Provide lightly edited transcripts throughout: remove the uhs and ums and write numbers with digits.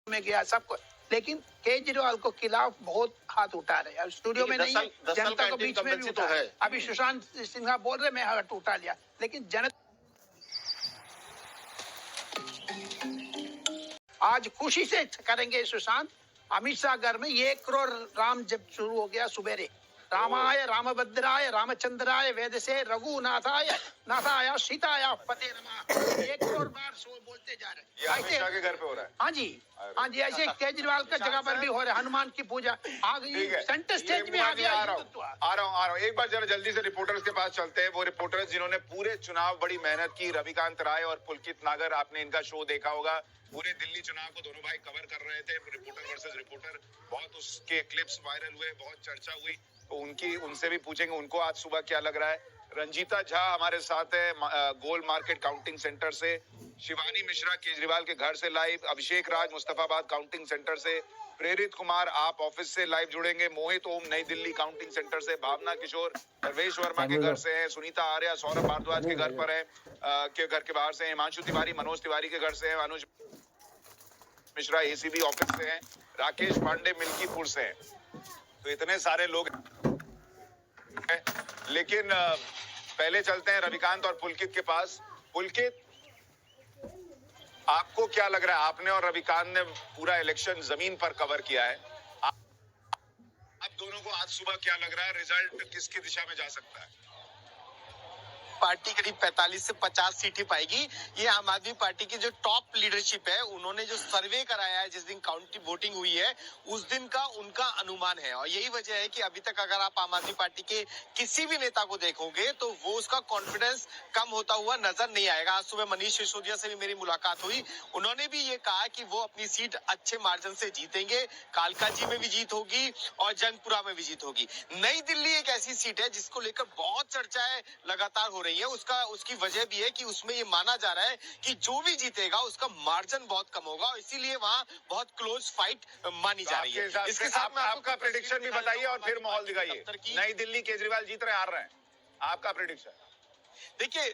में गया सबको, लेकिन केजरीवाल को खिलाफ बहुत हाथ उठा रहे हैं। स्टूडियो में नहीं, जनता को बीच में भी उठा है। अभी सुशांत सिन्हा बोल रहे मैं हाथ उठा लिया, लेकिन जनता आज खुशी से करेंगे। सुशांत अमित शाह घर में 1 करोड़ राम जब शुरू हो गया सुबेरे, रामाय रामभद्राय रामचंद्राय वेद से रघुनाथाय नाथाय सीताय पते नमा 1 करोड़ बार बोलते जा रहे हैं। अमित शाह के घर पे हो रहा है। हाँ जी, ऐसे केजरीवाल का जगह पर भी हो रहा है। हनुमान की पूजा आ गई, सेंटर स्टेज में आ गया। आ रहा हूँ। एक बार जरा जल्दी से रिपोर्टर्स के पास चलते हैं। वो रिपोर्टर्स जिन्होंने पूरे चुनाव बड़ी मेहनत की, रविकांत राय और पुलकित नागर, आपने इनका शो देखा होगा। पूरे दिल्ली चुनाव को दोनों भाई कवर कर रहे थे, रिपोर्टर वर्सेस रिपोर्टर। बहुत उसके क्लिप्स वायरल हुए, बहुत चर्चा हुई, तो उनसे भी पूछेंगे उनको आज सुबह क्या लग रहा है। रंजीता झा हमारे साथ है गोल मार्केट काउंटिंग सेंटर से, शिवानी मिश्रा केजरीवाल के घर से लाइव, अभिषेक राज मुस्तफाबाद काउंटिंग सेंटर से, प्रेरित कुमार आप ऑफिस से लाइव जुड़ेंगे, मोहित ओम नई दिल्ली काउंटिंग सेंटर से, भावना किशोर परवेश वर्मा के घर से है, सुनीता आर्या सौरभ भारद्वाज के घर पर है के घर के बाहर से है, हिमांशु तिवारी मनोज तिवारी के घर से है, अनुज मिश्रा एसीबी ऑफिस से हैं, राकेश पांडे मिल्कीपुर से हैं। तो इतने सारे लोग हैं, लेकिन पहले चलते हैं रविकांत और पुलकित के पास। पुलकित, आपको क्या लग रहा है? आपने और रविकांत ने पूरा इलेक्शन जमीन पर कवर किया है। आप दोनों को आज सुबह क्या लग रहा है, रिजल्ट किसकी दिशा में जा सकता है? पार्टी करीब 45 से 50 सीटें पाएगी। ये आम आदमी पार्टी की जो टॉप लीडरशिप है, उन्होंने जो सर्वे कराया है जिस दिन काउंटिंग वोटिंग हुई है उस दिन का उनका अनुमान है। और यही वजह है कि अभी तक अगर आप आम आदमी पार्टी के किसी भी नेता को देखोगे तो वो उसका कॉन्फिडेंस कम होता हुआ नजर नहीं आएगा। आज सुबह मनीष सिसोदिया से भी मेरी मुलाकात हुई, उन्होंने भी ये कहा कि वो अपनी सीट अच्छे मार्जिन से जीतेंगे। कालकाजी में भी जीत होगी और जंगपुरा में भी जीत होगी। नई दिल्ली एक ऐसी सीट है जिसको लेकर बहुत चर्चाएं लगातार हो रही है। उसकी वजह भी है कि उसमें ये माना जा रहा है कि जो भी जीतेगा उसका मार्जिन बहुत कम होगा, और इसीलिए वहां बहुत क्लोज फाइट मानी जा रही है। इसके साथ में आपका प्रेडिक्शन भी बताइए और फिर माहौल दिखाइए। नई दिल्ली केजरीवाल जीत रहे, हार रहे हैं, आपका प्रेडिक्शन? देखिए,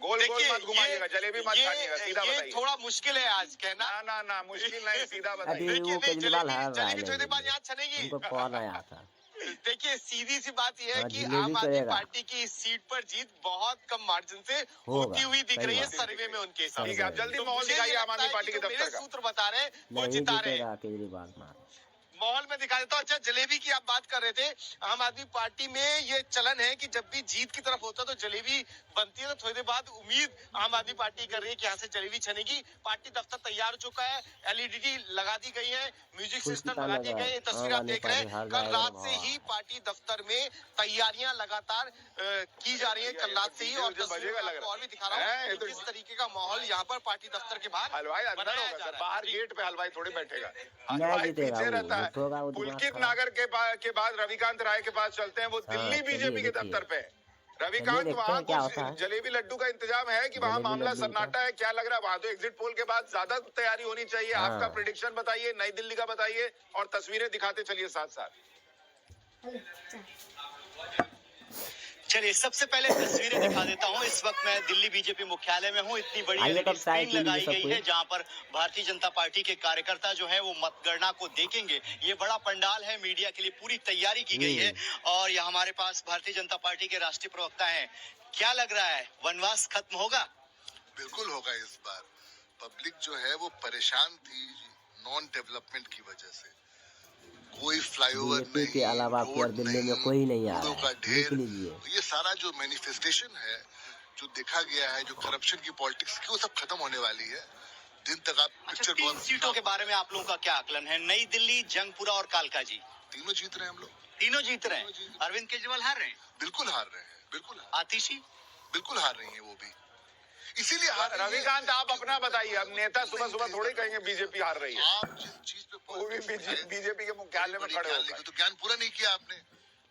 गोल मत घुमाइएगा, जलेबी मत खाइएगा, सीधा बताइए। थोड़ा मुश्किल है आज कहना। ना मुश्किल नहीं, सीधा बताइए। वो केजरीवाल हार रहा है, थोड़ी देर बाद याद चलेगी। उनको कौन आया था? देखिए, सीधी सी बात यह है कि आम आदमी पार्टी की इस सीट पर जीत बहुत कम मार्जिन से होती हुई दिख रही है सर्वे में उनके हिसाब से। आप जल्दी माहौल दिखाइए आम आदमी पार्टी के दफ्तर का। सूत्र बता रहे हैं वो जिता रहे हैं। केजरीवाल माहौल में दिखा देता हूं। अच्छा, जलेबी की आप बात कर रहे थे। आम आदमी पार्टी में ये चलन है कि जब भी जीत की तरफ होता है तो जलेबी बनती है, तो थोड़ी देर बाद उम्मीद आम आदमी पार्टी कर रही है कि यहाँ से जलेबी छनेगी। पार्टी दफ्तर तैयार हो चुका है, एलईडी लगा दी गई है, म्यूजिक सिस्टम लगा दिए गए। तस्वीर आप देख रहे हैं, कल रात से ही पार्टी दफ्तर में तैयारियां लगातार की जा रही है, कल रात से ही। और और भी दिखा रहा हूँ किस तरीके का माहौल यहाँ पर पार्टी दफ्तर के बाहर। हलवाई अंदर होगा, बाहर गेट पे हलवाई थोड़ी बैठेगा, हलवाई पीछे रहता है। पुलकित नागर के बाद रविकांत राय के पास चलते हैं। वो दिल्ली बीजेपी के दफ्तर पे। रविकांत, वहाँ कुछ जलेबी लड्डू का इंतजाम है कि वहाँ मामला सन्नाटा है? क्या लग रहा है? वहाँ तो एग्जिट पोल के बाद ज्यादा तैयारी होनी चाहिए। आपका प्रेडिक्शन बताइए, नई दिल्ली का बताइए और तस्वीरें दिखाते चलिए साथ साथ। चलिए, सबसे पहले तस्वीरें दिखा देता हूं। इस वक्त मैं दिल्ली बीजेपी मुख्यालय में हूं। इतनी बड़ी स्क्रीन लगाई गई है जहां पर भारतीय जनता पार्टी के कार्यकर्ता जो है वो मतगणना को देखेंगे। ये बड़ा पंडाल है, मीडिया के लिए पूरी तैयारी की गई है। और यहाँ हमारे पास भारतीय जनता पार्टी के राष्ट्रीय प्रवक्ता हैं। क्या लग रहा है, वनवास खत्म होगा? बिल्कुल होगा। इस बार पब्लिक जो है वो परेशान थी नॉन डेवलपमेंट की वजह से। कोई फ्लाईओवर नहीं के अलावा दिल्ली में कोई नहीं आ रहा है। तो ये सारा जो मैनिफेस्टेशन है जो देखा गया है, जो करप्शन की पॉलिटिक्स की, वो सब खत्म होने वाली है। दिन तक आप पिक्चर। तीन सीटों के बारे में आप लोगों का क्या आकलन है? नई दिल्ली, जंगपुरा और कालकाजी, तीनों जीत रहे हैं हम लोग। तीनों जीत रहे हैं। अरविंद केजरीवाल हार रहे हैं? बिल्कुल हार रहे हैं, बिल्कुल। आतिशी बिल्कुल हार रही है वो भी, इसीलिए हार। रविकांत, आप अपना बताइए। अब नेता सुबह सुबह थोड़ी कहेंगे बीजेपी हार रही है। आप जिस चीज पे बीजेपी के मुख्यालय में खड़े हो, तो ज्ञान पूरा नहीं किया आपने,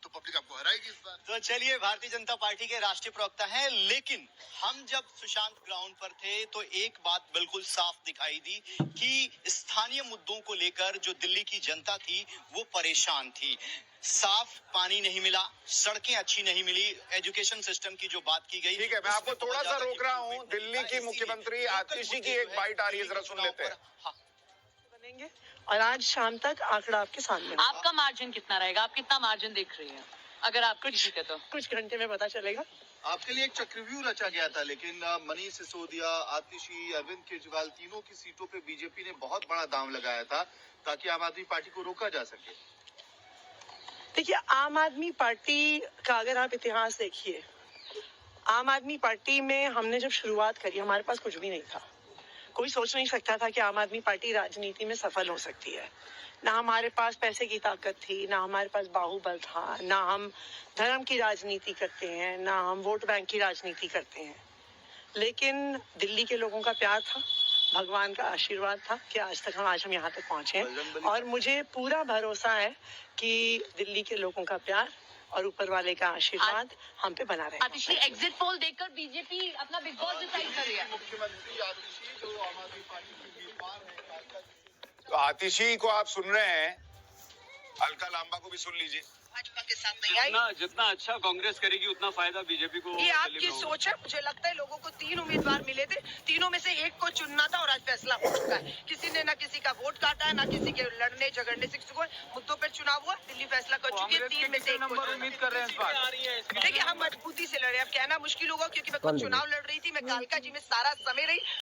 तो पब्लिक आपको हराएगी इस बार। तो चलिए, भारतीय जनता पार्टी के राष्ट्रीय प्रवक्ता हैं। लेकिन हम जब सुशांत ग्राउंड पर थे तो एक बात बिल्कुल साफ दिखाई दी कि स्थानीय मुद्दों को लेकर जो दिल्ली की जनता थी वो परेशान थी। साफ पानी नहीं मिला, सड़कें अच्छी नहीं मिली, एजुकेशन सिस्टम की जो बात की गई। ठीक है, मैं आपको थोड़ा सा रोक रहा हूँ। दिल्ली की मुख्यमंत्री आतिशी की एक बाइट आ रही है, जरा सुन लेते हैं। करेंगे और आज शाम तक आंकड़ा आपके सामने होगा। आपका मार्जिन कितना रहेगा? आप कितना मार्जिन देख रही हैं अगर आप कुछ जीते तो? कुछ घंटे में पता चलेगा। आपके लिए एक चक्रव्यूह रचा गया था, लेकिन मनीष सिसोदिया, आतिशी, अरविंद केजरीवाल तीनों की सीटों पे बीजेपी ने बहुत बड़ा दांव लगाया था ताकि आम आदमी पार्टी को रोका जा सके। देखिए, आम आदमी पार्टी का अगर आप इतिहास देखिए, आम आदमी पार्टी में हमने जब शुरुआत करी हमारे पास कुछ भी नहीं था। कोई सोच नहीं सकता था कि आम आदमी पार्टी राजनीति में सफल हो सकती है। ना हमारे पास पैसे की ताकत थी, ना हमारे पास बाहुबल था, ना हम धर्म की राजनीति करते हैं, ना हम वोट बैंक की राजनीति करते हैं। लेकिन दिल्ली के लोगों का प्यार था, भगवान का आशीर्वाद था कि आज हम यहाँ तक पहुंचे हैं। और मुझे पूरा भरोसा है कि दिल्ली के लोगों का प्यार और ऊपर वाले का आशीर्वाद हम पे बना रहेगा। आतिशी, एग्जिट पोल देखकर बीजेपी अपना बिग बॉस डिसाइड कर रही है। मुख्यमंत्री आतिशी जो आम आदमी पार्टी की उम्मीदवार है, तो आतिशी को आप सुन रहे हैं, अलका लांबा को भी सुन लीजिए। भाजपा के साथ नहीं आई। जितना अच्छा कांग्रेस करेगी उतना फायदा बीजेपी को। ये आपकी सोच है। मुझे लगता है लोगों को 3 उम्मीदवार मिले थे, तीनों में से एक को चुनना था और आज फैसला हो चुका है। किसी ने ना किसी का वोट काटा है, ना किसी के लड़ने झगड़ने से कोई मुद्दों पर चुनाव हुआ। दिल्ली फैसला कर चुकी है, 3 में से 1 को उम्मीद कर रहे हैं इस बार। देखिए, हम मजबूती से लड़े। अब कहना मुश्किल होगा क्योंकि मैं खुद चुनाव लड़ रही थी। मैं कालका जी में सारा समय रही।